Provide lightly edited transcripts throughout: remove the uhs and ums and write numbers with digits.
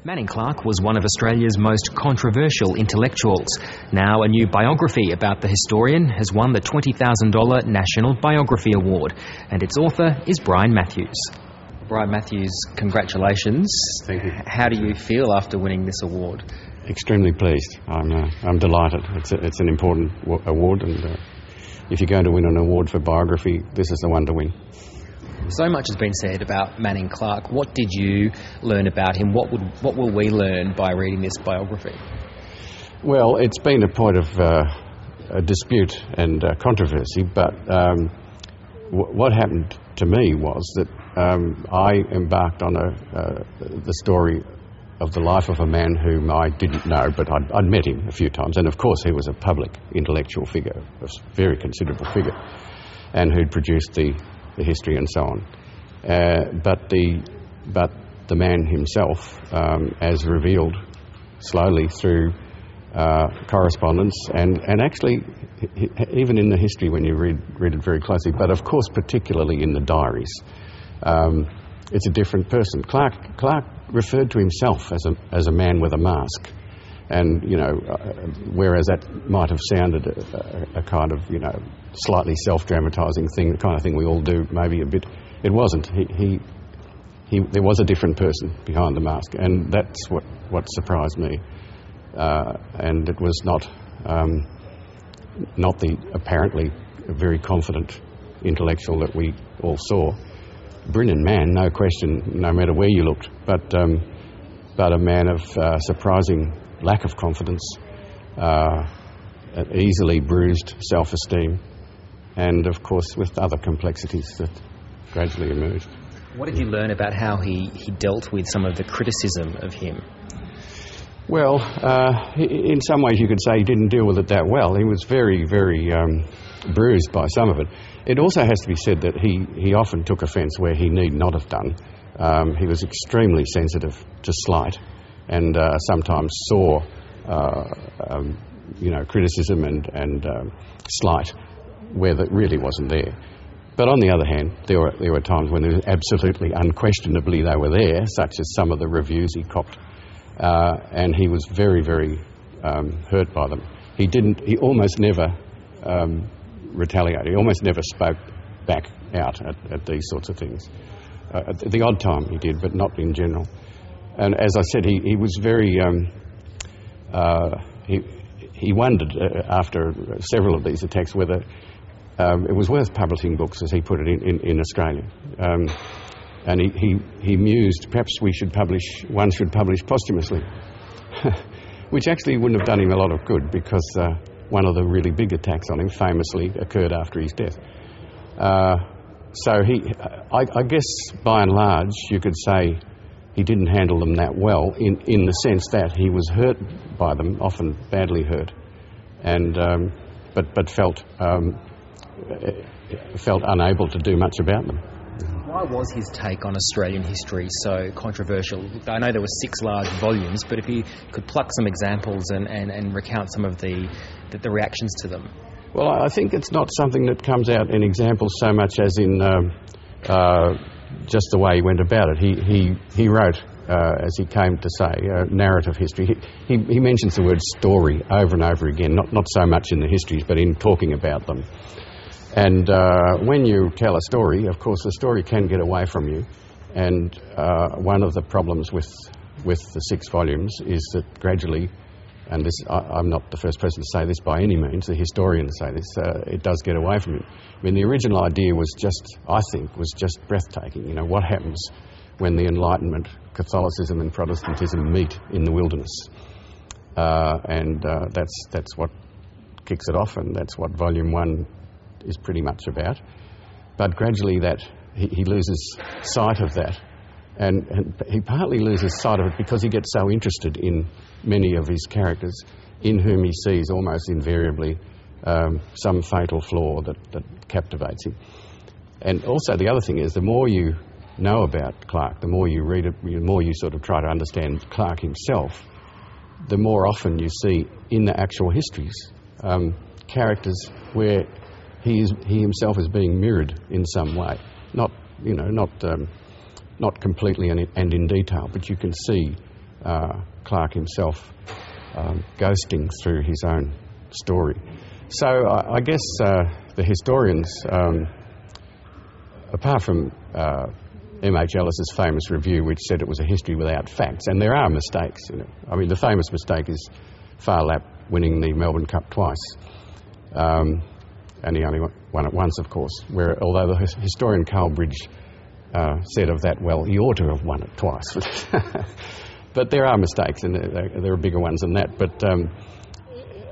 Manning Clark was one of Australia's most controversial intellectuals. Now a new biography about the historian has won the $20,000 National Biography Award, and its author is Brian Matthews. Brian Matthews, congratulations. Thank you. How do you feel after winning this award? Extremely pleased. I'm delighted. It's an important award, and if you're going to win an award for biography, this is the one to win. So much has been said about Manning Clark. What did you learn about him? What will we learn by reading this biography? Well, it's been a point of a dispute and controversy, but what happened to me was that I embarked on the story of the life of a man whom I didn't know, but I'd met him a few times, and of course he was a public intellectual figure, a very considerable figure, and who'd produced the history and so on. But the man himself, as revealed slowly through correspondence, and actually even in the history when you read it very closely, but of course particularly in the diaries, it's a different person. Clark referred to himself as a man with a mask. And, whereas that might have sounded a kind of, slightly self-dramatising thing, the kind of thing we all do, maybe a bit, it wasn't. There was a different person behind the mask, and that's what surprised me. And it was not the apparently very confident intellectual that we all saw. Brilliant man, no question, no matter where you looked, but a man of surprising lack of confidence, easily bruised self-esteem, and of course with other complexities that gradually emerged. What did you learn about how he dealt with some of the criticism of him? Well, in some ways you could say he didn't deal with it that well. He was very, very bruised by some of it. It also has to be said that he often took offence where he need not have done. He was extremely sensitive to slight, and sometimes saw, criticism and slight where that really wasn't there. But on the other hand, there were times when absolutely unquestionably they were there, such as some of the reviews he copped, and he was very, very hurt by them. He almost never retaliated. He almost never spoke back out at these sorts of things. At the odd time he did, but not in general. And as I said, he was very, he wondered after several of these attacks whether it was worth publishing books, as he put it, in Australia. And he mused, perhaps one should publish posthumously, which actually wouldn't have done him a lot of good, because one of the really big attacks on him famously occurred after his death. So I guess by and large you could say he didn't handle them that well, in the sense that he was hurt by them, often badly hurt, and but felt unable to do much about them. Why was his take on Australian history so controversial? I know there were 6 large volumes, but if you could pluck some examples and recount some of the reactions to them. Well, I think it's not something that comes out in examples so much as in just the way he went about it. He wrote, as he came to say, narrative history. He mentions the word story over and over again, not so much in the histories, but in talking about them. And when you tell a story, of course, the story can get away from you. And one of the problems with the 6 volumes is that gradually, and this, I'm not the first person to say this by any means, the historians say this, it does get away from you. I mean, the original idea was just breathtaking. What happens when the Enlightenment, Catholicism and Protestantism meet in the wilderness? And that's what kicks it off, and that's what Volume 1 is pretty much about. But gradually that he loses sight of that, and he partly loses sight of it because he gets so interested in many of his characters, in whom he sees almost invariably some fatal flaw that captivates him. And also the other thing is, the more you know about Clark, the more you read it, the more you sort of try to understand Clark himself, the more often you see in the actual histories characters where he himself is being mirrored in some way, not completely and in detail, but you can see Clark himself ghosting through his own story. So I guess the historians, apart from M.H. Ellis's famous review, which said it was a history without facts, and there are mistakes. I mean, the famous mistake is Phar Lap winning the Melbourne Cup twice, and he only won it once, of course. Where although the historian Carlbridge said of that, well, he ought to have won it twice. But there are mistakes, and there are bigger ones than that. But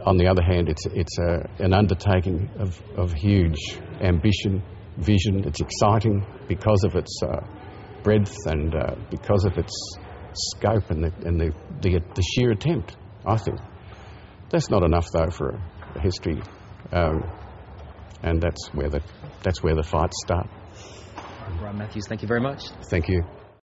on the other hand, it's an undertaking of huge ambition, vision. It's exciting because of its breadth and because of its scope and the sheer attempt, I think. That's not enough, though, for a history, and that's where the fights start. Brian Matthews, thank you very much. Thank you.